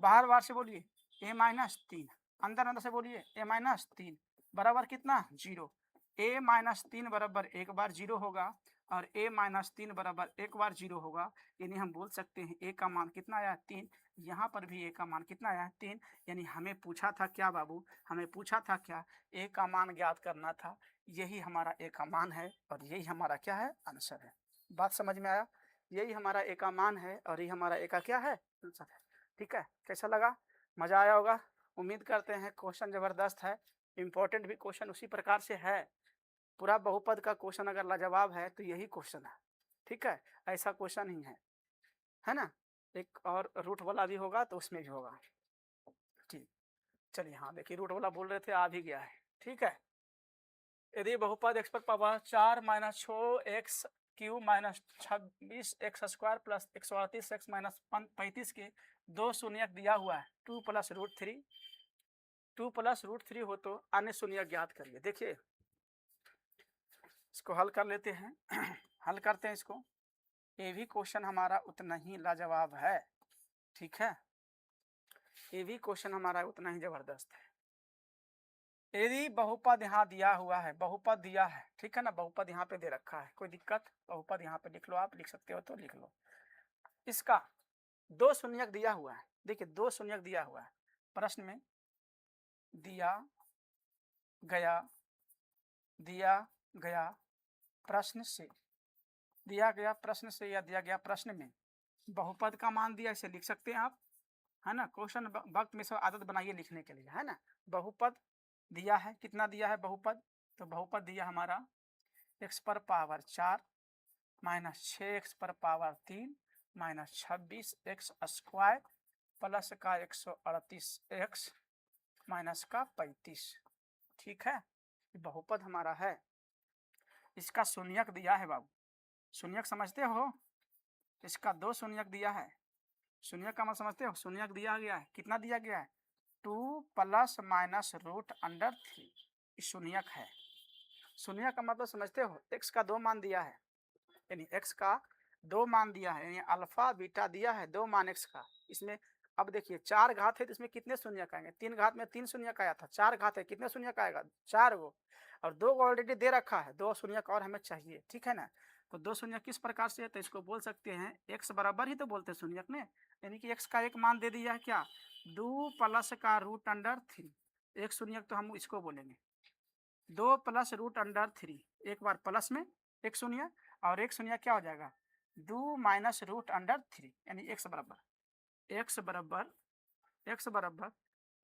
बाहर बाहर से बोलिए a-3, अंदर अंदर से बोलिए a-3 बराबर कितना 0, a-3 बराबर एक बार 0 होगा और a माइनस 3 बराबर एक बार 0 होगा, यानी हम बोल सकते हैं a का मान कितना आया 3। यहाँ पर भी a का मान कितना आया 3। यानी हमें पूछा था क्या बाबू, हमें पूछा था क्या, a का मान ज्ञात करना था। यही हमारा a का मान है और यही हमारा क्या है, आंसर है। बात समझ में आया? यही हमारा a का मान है और यही हमारा a का क्या है, आंसर है। ठीक है, कैसा लगा? मजा आया होगा। उम्मीद करते हैं क्वेश्चन जबरदस्त है, इम्पोर्टेंट भी क्वेश्चन उसी प्रकार से है। पूरा बहुपद का क्वेश्चन अगर लाजवाब है तो यही क्वेश्चन है। ठीक है, ऐसा क्वेश्चन ही है ना। एक और रूट वाला भी होगा तो उसमें भी होगा। ठीक, चलिए हाँ देखिए रूट वाला बोल रहे थे, आ भी गया है। ठीक है, यदि बहुपद x पर power 4 minus 6 x Q minus 26 x square plus 138 x minus 35 के दो शून्यक दिया हुआ है 2 प्लस रूट थ्री हो तो अन्य शून्यक ज्ञात करिए। देखिए इसको हल कर लेते हैं। हल करते हैं इसको। ये भी क्वेश्चन हमारा उतना ही लाजवाब है। ठीक है, ये भी क्वेश्चन हमारा उतना ही जबरदस्त है। यदि बहुपद यहाँ दिया हुआ है, बहुपद दिया है, ठीक है ना, बहुपद यहाँ पे दे रखा है, कोई दिक्कत, बहुपद यहाँ पे लिख लो, आप लिख सकते हो तो लिख लो। इसका दो शून्यक दिया हुआ है, देखिए दो शून्यक दिया हुआ है, प्रश्न में दिया गया प्रश्न से या दिया गया प्रश्न में बहुपद का मान दिया, इसे लिख सकते हैं आप, है ना। क्वेश्चन वक्त में सब आदत बनाइए लिखने के लिए, है ना। बहुपद दिया है, कितना दिया है बहुपद, तो बहुपद दिया हमारा x पर पावर 4 माइनस 6x पर power 3 minus 26 x square plus का 138 एक्स माइनस का 35। ठीक है, बहुपद हमारा है। इसका शून्यक दिया है बाबू, शून्यक समझते हो, इसका दो शून्यक दिया है। शून्यक का मतलब समझते हो, शून्यक दिया गया है, कितना दिया गया है 2 प्लस माइनस रूट अंडर 3, शून्यक है। शून्यक का मतलब समझते हो, x का दो मान दिया है, यानी x का दो मान दिया है, यानी अल्फा बीटा दिया है, दो मान x का। इसमें अब देखिए 4 घात है तो इसमें कितने शून्यक आएंगे, 3 घात में 3 शून्यक आया था, 4 घात है कितने शून्यक आएगा 4 गो, और 2 को ऑलरेडी दे रखा है, 2 शून्यक और हमें चाहिए। ठीक है ना, तो 2 शून्यक किस प्रकार से है, तो इसको बोल सकते हैं x बराबर ही तो बोलते हैं शून्यक में, यानी कि x का एक मान दे दिया है क्या 2 प्लस का रूट अंडर 3, एक शून्यक तो हम इसको बोलेंगे 2 प्लस रूट अंडर 3, एक बार प्लस में एक शून्य और एक शून्य क्या हो जाएगा 2 माइनस रूट अंडर 3, यानी x बराबर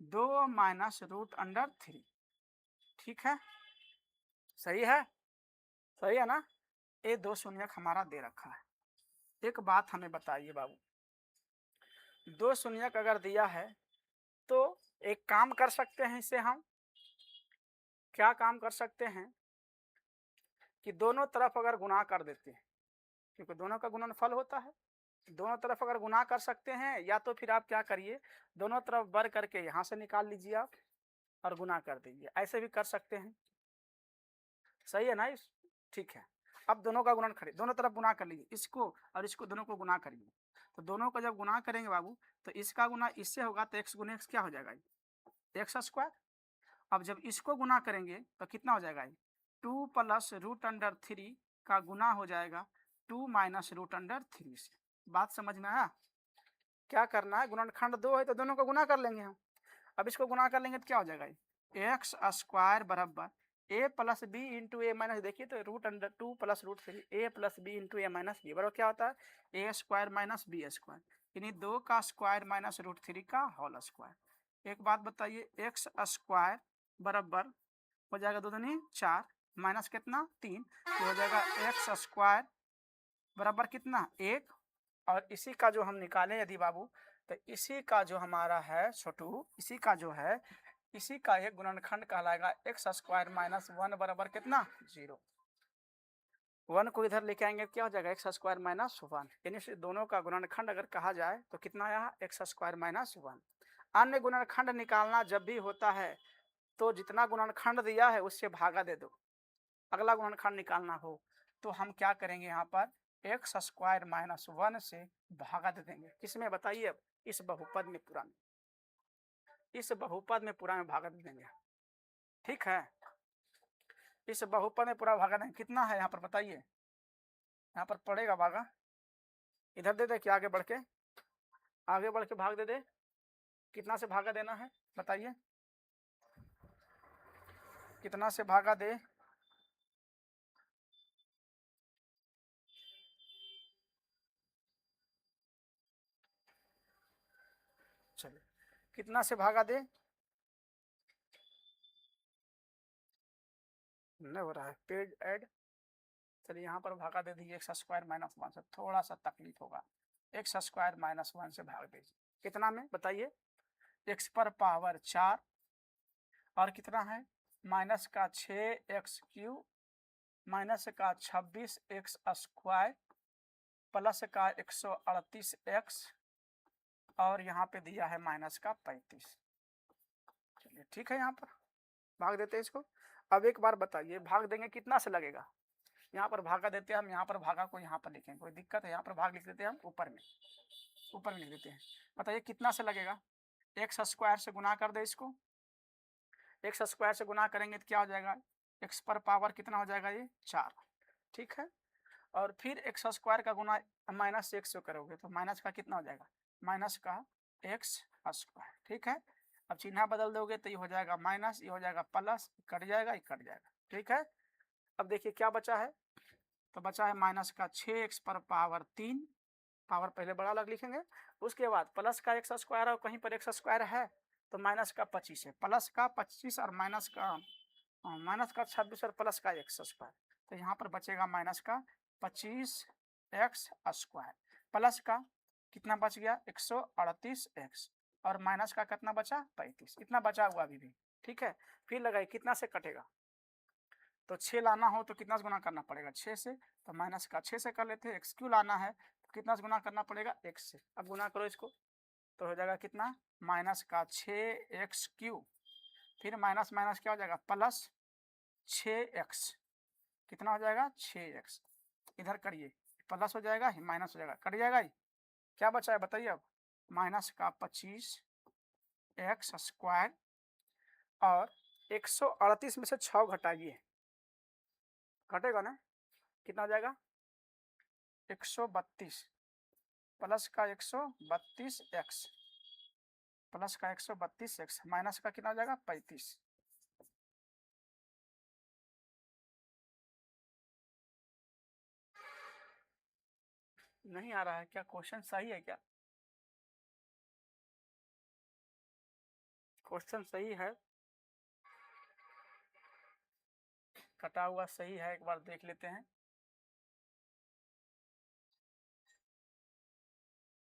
2 माइनस रूट अंडर 3। ठीक है, सही है, सही है ना। ये दो शून्यक हमारा दे रखा है। एक बात हमें बताइए बाबू, दो शून्यक अगर दिया है तो एक काम कर सकते हैं, इससे हम क्या काम कर सकते हैं कि दोनों तरफ अगर गुणा कर देते हैं, क्योंकि दोनों का गुणनफल होता है, दोनों तरफ अगर गुणा कर सकते हैं, या तो फिर आप क्या करिए दोनों तरफ बर करके यहाँ से निकाल लीजिए आप और गुणा कर दीजिए, ऐसे भी कर सकते हैं। सही है ना इस, ठीक है। अब दोनों का गुणन करिए, दोनों तरफ गुणा कर लीजिए, इसको और इसको दोनों को गुणा करिए, तो दोनों को जब गुणा करेंगे बाबू तो इसका गुना इससे होगा तो x गुने x क्या हो जाएगा एक्स स्क्वायर। अब जब इसको गुना करेंगे तो कितना हो जाएगा 2 प्लस रूट अंडर 3 का गुना हो जाएगा 2 माइनस रूट अंडर 3 से। बात समझ में आया? क्या करना है, गुणनखंड 2 है तो दोनों को गुना कर लेंगे हम। अब इसको गुना कर लेंगे तो क्या हो जाएगा एक्स स्क्वायर बराबर a plus b into a minus, देखिए तो root under 2 plus root 3 a plus b into a minus b बराबर क्या होता है a square minus b square, यानी 2 का स्क्वायर माइनस रूट 3 का होल स्क्वायर। एक बात बताइए, एक्स स्क्वायर बराबर हो जाएगा 2 दूनी 4 माइनस कितना 3, तो हो जाएगा एक्स स्क्वायर बराबर कितना 1, और इसी का जो हम निकालें यदि बाबू तो इसी का जो हमारा है छोटू, इसी का जो है इसी का एक गुणनखंड कहलाएगा एक्स स्क्वायर माइनस 1 बराबर कितना 0। 1 को इधर लेके आएंगे क्या हो जाएगा एक्स स्क्वायर माइनस 1, यानी दोनों का गुणनखंड अगर कहा जाए तो कितना आया एक्स स्क्वायर माइनस 1। अन्य गुणनखंड निकालना जब भी होता है तो जितना गुणनखंड दिया है उससे भागा दे दो, अगला गुणनखंड निकालना हो तो हम क्या करेंगे यहाँ पर एक्स स्क्वायर माइनस 1 से भागा दे देंगे, किसमें बताइए अब इस बहुपद में पूरा में, इस बहुपद में पूरा में भागा दे देंगे। ठीक है, इस बहुपद में पूरा भागा देंगे, कितना है यहाँ पर बताइए यहाँ पर पड़ेगा भागा, इधर दे दे कि आगे बढ़ के भाग दे दे। कितना से भागा देना है बताइए, कितना से भागा दे? चलिए कितना से भागा दे? नहीं हो रहा है पेज ऐड। चलिए यहाँ पर भागा दे दीजिए एक्स स्क्वायर माइनस 1 से, थोड़ा सा तकलीफ होगा। एक्स स्क्वायर माइनस 1 से भाग दीजिए, कितना में बताइए? एक्स पर पावर 4 और कितना है माइनस का 6x³ माइनस का 26x स्क्वायर प्लस का 138x और यहाँ पे दिया है माइनस का 35। चलिए ठीक है, यहाँ पर भाग देते हैं इसको। अब एक बार बताइए भाग देंगे कितना से लगेगा? यहाँ पर भागा देते हैं हम, यहाँ पर भागा को यहाँ पर लिखेंगे, कोई दिक्कत है? यहाँ पर भाग लिख देते हैं हम, ऊपर में लिख देते हैं। बताइए कितना से लगेगा? एक्स स्क्वायर से गुना कर दे इसको, एक्स स्क्वायर से गुना करेंगे तो क्या हो जाएगा? एक्स पर पावर कितना हो जाएगा? ये 4। ठीक है, और फिर एक्स स्क्वायर का गुना माइनस एक्स से करोगे तो माइनस का कितना हो जाएगा? माइनस का एक्स स्क्वायर। ठीक है, अब चिन्ह बदल दोगे तो ये हो जाएगा माइनस, ये हो जाएगा प्लस, कट जाएगा, ये कट जाएगा। ठीक है, अब देखिए क्या बचा है, तो बचा है माइनस का 6x पर पावर 3, पावर पहले बड़ा अलग लिखेंगे, उसके बाद प्लस का एक्स स्क्वायर और कहीं पर एक्स स्क्वायर है तो माइनस का 25 है, प्लस का 25 और माइनस का 26 और प्लस का एक्स स्क्वायर, तो यहाँ पर बचेगा माइनस का 25x स्क्वायर प्लस का कितना बच गया? 138x और माइनस का कितना बचा? 35। इतना बचा हुआ अभी भी। ठीक है, फिर लगाइए कितना से कटेगा, तो 6 लाना हो तो कितना से गुना करना पड़ेगा? 6 से, तो माइनस का 6 से कर लेते हैं। x³ लाना है तो कितना से गुना करना पड़ेगा? x से। अब गुना करो इसको तो हो जाएगा कितना? माइनस का 6x³, फिर माइनस माइनस क्या हो जाएगा? प्लस 6x, कितना हो जाएगा? 6x। इधर करिए, प्लस हो जाएगा ही माइनस हो जाएगा, कट जाएगा ही। क्या बचा है बताइए अब? माइनस का 25x स्क्वायर और 138 में से 6 घटाइए, घटेगा ना, कितना हो जाएगा? 132 प्लस का 132x प्लस का 132x माइनस का कितना हो जाएगा? 35। नहीं आ रहा है क्या? क्वेश्चन सही है क्या? क्वेश्चन सही है, कटा हुआ सही है, एक बार देख लेते हैं।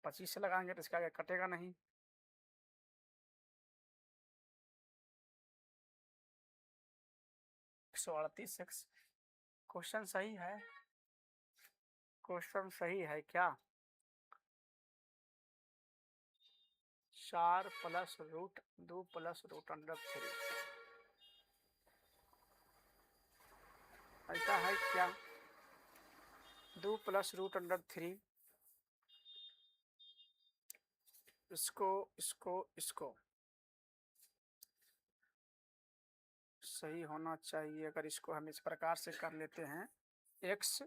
25 से लगाएंगे तो इसका आगे कटेगा नहीं। x क्वेश्चन सही है, क्वेश्चन सही है क्या? 4 plus root 2 plus root under 3, ऐसा है क्या? 2 प्लस रूट अंडर 3, इसको सही होना चाहिए। अगर इसको हम इस प्रकार से कर लेते हैं, x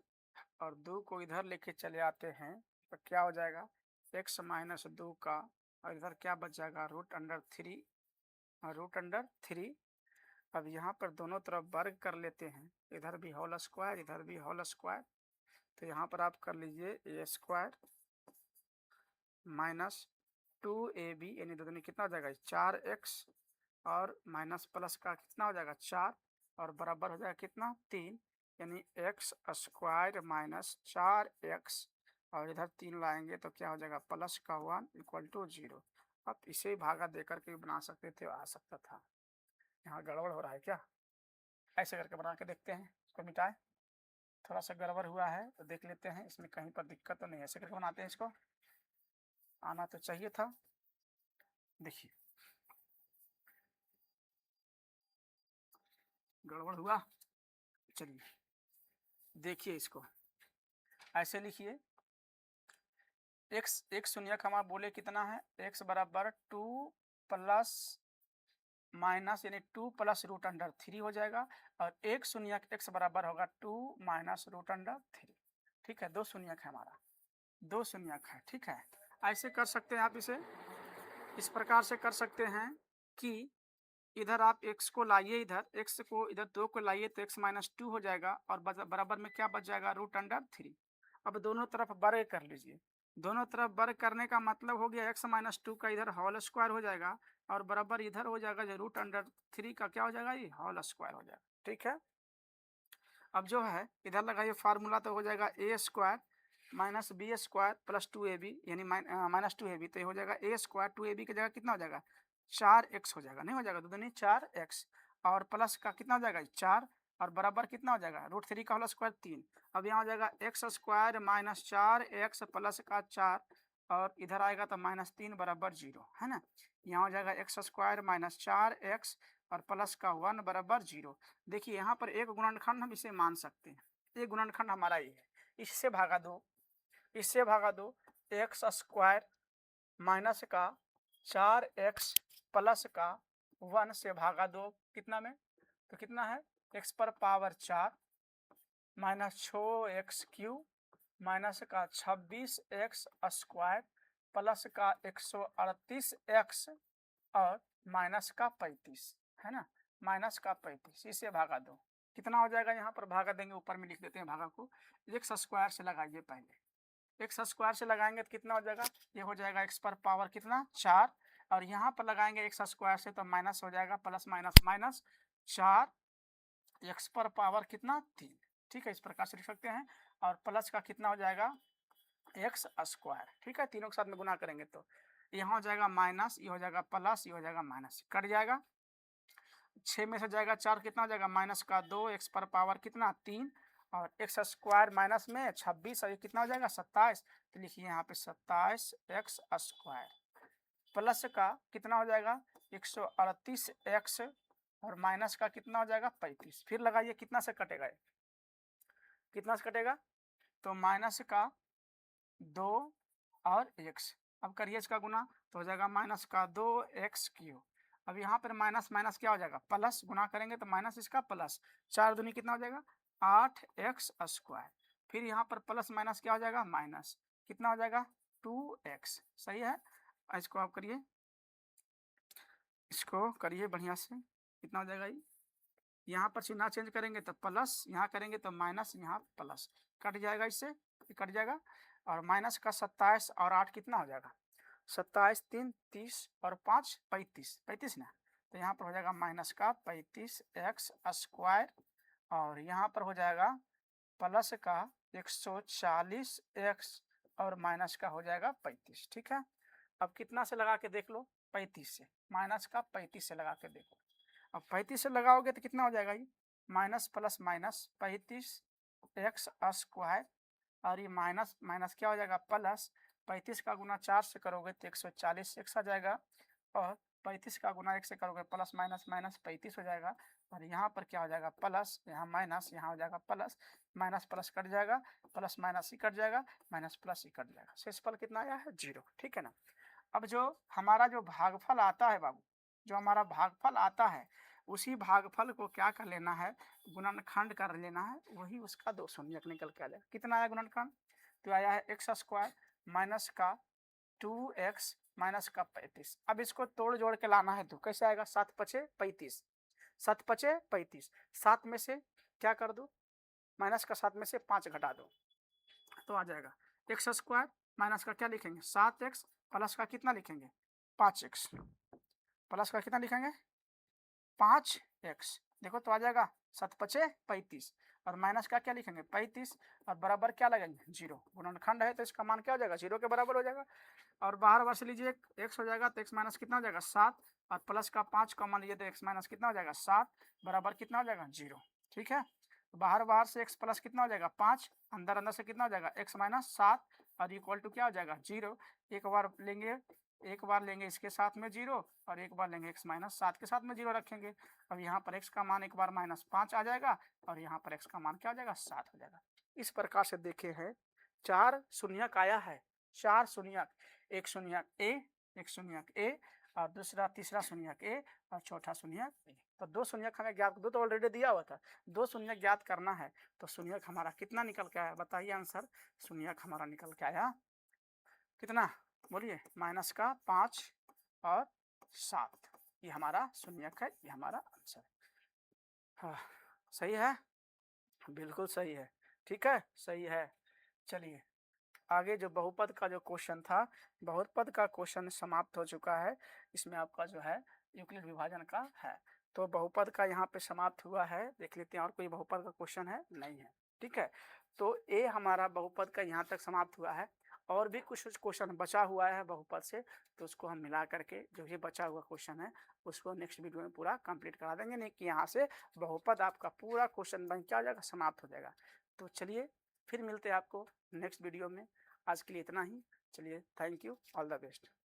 और 2 को इधर लेके चले आते हैं तो क्या हो जाएगा? x माइनस 2 का, और इधर क्या बच जाएगा? रूट अंडर 3 और रूट अंडर 3। अब यहाँ पर दोनों तरफ वर्ग कर लेते हैं, इधर भी होल स्क्वायर इधर भी होल स्क्वायर, तो यहाँ पर आप कर लीजिए a स्क्वायर माइनस 2ab यानी दो कितना हो जाएगा? 4x और माइनस प्लस का कितना हो जाएगा? 4 और बराबर हो जाएगा कितना? 3, यानी x स्क्वायर माइनस 4x और इधर 3 लाएंगे तो क्या हो जाएगा? प्लस का 1 इक्वल टू 0। अब इसे भागा देकर के बना सकते थे, आ सकता था। यहाँ गड़बड़ हो रहा है क्या? ऐसे करके बना के देखते हैं, इसको मिटाए, थोड़ा सा गड़बड़ हुआ है तो देख लेते हैं इसमें कहीं पर दिक्कत तो नहीं है। ऐसे करके बनाते हैं, इसको आना तो चाहिए था। देखिए गड़बड़ हुआ, चलिए देखिए इसको ऐसे लिखिए, एक शून्यक हम आप बोले कितना है? x बराबर 2 प्लस माइनस यानी 2 प्लस रूट अंडर 3 हो जाएगा, और एक शून्यक x बराबर होगा 2 माइनस रूट अंडर 3। ठीक है, 2 शून्यक है हमारा, 2 शून्यक है। ठीक है, ऐसे कर सकते हैं आप इसे, इस प्रकार से कर सकते हैं कि इधर आप x को लाइए, इधर x को इधर 2 को लाइए तो x माइनस 2 हो जाएगा और बराबर में क्या बच जाएगा, रूट अंडर 3। अब दोनों तरफ वर्ग कर लीजिए, दोनों तरफ वर्ग करने का मतलब हो गया x माइनस 2 का इधर होल स्क्वायर हो जाएगा और बराबर इधर हो जाएगा जो रूट अंडर 3 का क्या हो जाएगा, ये होल स्क्वायर हो जाएगा। ठीक है, अब जो है इधर लगाइए फार्मूला, तो हो जाएगा a square minus b square plus 2ab यानी माइनस 2ab, तो ये हो जाएगा ए स्क्वायर 2ab की जगह कितना हो जाएगा 4x हो जाएगा, नहीं हो जाएगा, 2 दूनी 4x और प्लस का कितना हो जाएगा 4 और बराबर कितना हो जाएगा रूट 3 का होल स्क्वायर 3। अब यहाँ हो जाएगा x square minus 4x plus का 4 और इधर आएगा तो माइनस 3 बराबर 0 है ना। यहाँ हो जाएगा एक्स स्क्वायर माइनस 4x और प्लस का 1 बराबर 0। देखिए यहाँ पर एक गुणनखंड हम इसे मान सकते हैं, एक गुणनखंड हमारा ये है, इससे भागा दो, इससे भागा दो, एक्स स्क्वायर माइनस का 4x प्लस का 1 से भागा दो कितना में, तो कितना है x पर पावर 4 माइनस 6x³ माइनस का 26x स्क्वायर प्लस का 138x और माइनस का 35 है ना, माइनस का 35, इसे भागा दो कितना हो जाएगा, यहाँ पर भागा देंगे, ऊपर में लिख देते हैं भागा को, एक्स स्क्वायर से लगाइए, पहले एक्स स्क्वायर से लगाएंगे तो कितना हो जाएगा, ये हो जाएगा एक्स पर पावर कितना 4 और यहाँ पर लगाएंगे एक्स स्क्वायर से तो माइनस हो जाएगा, प्लस माइनस माइनस 4 एक्स पर पावर कितना 3। ठीक है, इस प्रकार से लिख सकते हैं और प्लस का कितना हो जाएगा एक्स स्क्वायर। ठीक है, तीनों के साथ में गुना करेंगे तो यहाँ हो जाएगा माइनस, ये हो जाएगा प्लस, ये हो जाएगा माइनस, कट जाएगा, 6 में से जाएगा 4 कितना हो जाएगा माइनस का 2 एक्स पर पावर कितना 3 और एक्स स्क्वायर माइनस में 26 और ये कितना हो जाएगा 27, तो लिखिए यहाँ पे 27 एक्स स्क्वायर प्लस का कितना हो जाएगा 138 एक्स और माइनस का कितना हो जाएगा 35। फिर लगाइए कितना से कटेगा, कितना से कटेगा, तो माइनस का 2 और x, अब करिए इसका गुना तो हो जाएगा माइनस का 2x³। अब यहाँ पर माइनस माइनस क्या हो जाएगा प्लस, गुना करेंगे तो माइनस इसका प्लस, 4 दूनी कितना हो जाएगा 8x स्क्वायर, फिर यहाँ पर प्लस माइनस क्या हो जाएगा माइनस, कितना हो जाएगा 2x। सही है, इसको आप करिए, इसको करिए बढ़िया से, कितना हो जाएगा, यहाँ पर चिन्ह चेंज करेंगे तो प्लस, यहाँ करेंगे तो माइनस, यहाँ प्लस, कट जाएगा, इससे कट जाएगा और माइनस का 27 और 8 कितना हो जाएगा 27 3 30 और 5 35, 35 ना, तो यहाँ पर हो जाएगा माइनस का 35x स्क्वायर और यहाँ पर हो जाएगा प्लस का 140x और माइनस का हो जाएगा 35। ठीक है, अब कितना से लगा के देख लो, 35 से, माइनस का 35 से लगा के देखो, अब 35 से लगाओगे तो कितना हो जाएगा, ये minus plus minus 35x square और ये माइनस माइनस क्या हो जाएगा प्लस, 35 का गुना 4 से करोगे तो 140 x आ जाएगा और 35 का गुना 1 से करोगे प्लस माइनस माइनस 35 हो जाएगा और यहाँ पर क्या हो जाएगा प्लस, यहाँ माइनस, यहाँ हो जाएगा प्लस, माइनस प्लस कट जाएगा, प्लस माइनस ही कट जाएगा, माइनस प्लस ही कट जाएगा, शेषफल कितना आया है 0। ठीक है ना। अब जो हमारा जो भागफल आता है बाबू, जो हमारा भागफल आता है उसी भागफल को क्या कर लेना है, गुणनखंड कर लेना है, वही उसका 2 शून्यक निकल के आ जाएगा। कितना आया गुणनखंड, तो आया है एक्स स्क्वायर माइनस का 2x माइनस का 35। अब इसको तोड़ जोड़ के लाना है तो कैसे आएगा, 7 पचे 35, 7 पचे 35, 7 में से क्या कर दो माइनस का 7 में से 5 घटा दो तो आ जाएगा एक्स स्क्वायर माइनस का क्या लिखेंगे 7x प्लस का कितना लिखेंगे 5x, प्लस का कितना लिखेंगे 5x, देखो तो आ जाएगा 7 पचे 35 और माइनस का क्या लिखेंगे 35 और बराबर क्या लगेंगे 0, गुणनखंड है तो इसका मान क्या हो जाएगा 0 के बराबर हो जाएगा और बाहर वर्ष लीजिए x हो जाएगा तो x माइनस कितना हो जाएगा 7 और प्लस का 5 कॉमन लीजिए तो x माइनस कितना हो जाएगा 7 बराबर कितना हो जाएगा 0। ठीक है, बाहर बाहर से x प्लस कितना हो जाएगा 5, अंदर अंदर से कितना हो जाएगा x माइनस 7 और इक्वल टू क्या हो जाएगा 0। एक बार लेंगे इसके साथ में 0 और एक बार लेंगे x माइनस 7 के साथ में 0 रखेंगे। अब यहाँ पर x का मान एक बार माइनस 5 आ जाएगा और यहाँ पर x का मान क्या हो जाएगा 7 हो जाएगा। इस प्रकार से देखे हैं 4 शून्यक आया है, 4 शून्यक, एक शून्यक a, एक शून्यक a और दूसरा तीसरा शून्यक ए और चौथा शून्यक बी। तो दो शून्यक हमें ज्ञात, दो तो ऑलरेडी दिया हुआ था, दो शून्यक ज्ञात करना है। तो शून्यक हमारा कितना निकल के आया, बताइए आंसर। शून्यक हमारा निकल के आया कितना, बोलिए, -5 और 7। ये हमारा शून्यक है, ये हमारा आंसर। हाँ सही है, बिल्कुल सही है, ठीक है, सही है। चलिए आगे जो बहुपद का जो क्वेश्चन था, बहुपद का क्वेश्चन समाप्त हो चुका है। इसमें आपका जो है यूक्लिड विभाजन का है, तो बहुपद का यहाँ पे समाप्त हुआ है। देख लेते हैं और कोई बहुपद का क्वेश्चन है, नहीं है, ठीक है। तो ये हमारा बहुपद का यहाँ तक समाप्त हुआ है। और भी कुछ क्वेश्चन बचा हुआ है बहुपद से, तो उसको हम मिला करके जो ये बचा हुआ क्वेश्चन है उसको नेक्स्ट वीडियो में पूरा कंप्लीट करा देंगे। नहीं कि यहाँ से बहुपद आपका पूरा क्वेश्चन बन क्या हो जाएगा, समाप्त हो जाएगा। तो चलिए फिर मिलते हैं आपको नेक्स्ट वीडियो में। आज के लिए इतना ही। चलिए, thank you, all the best.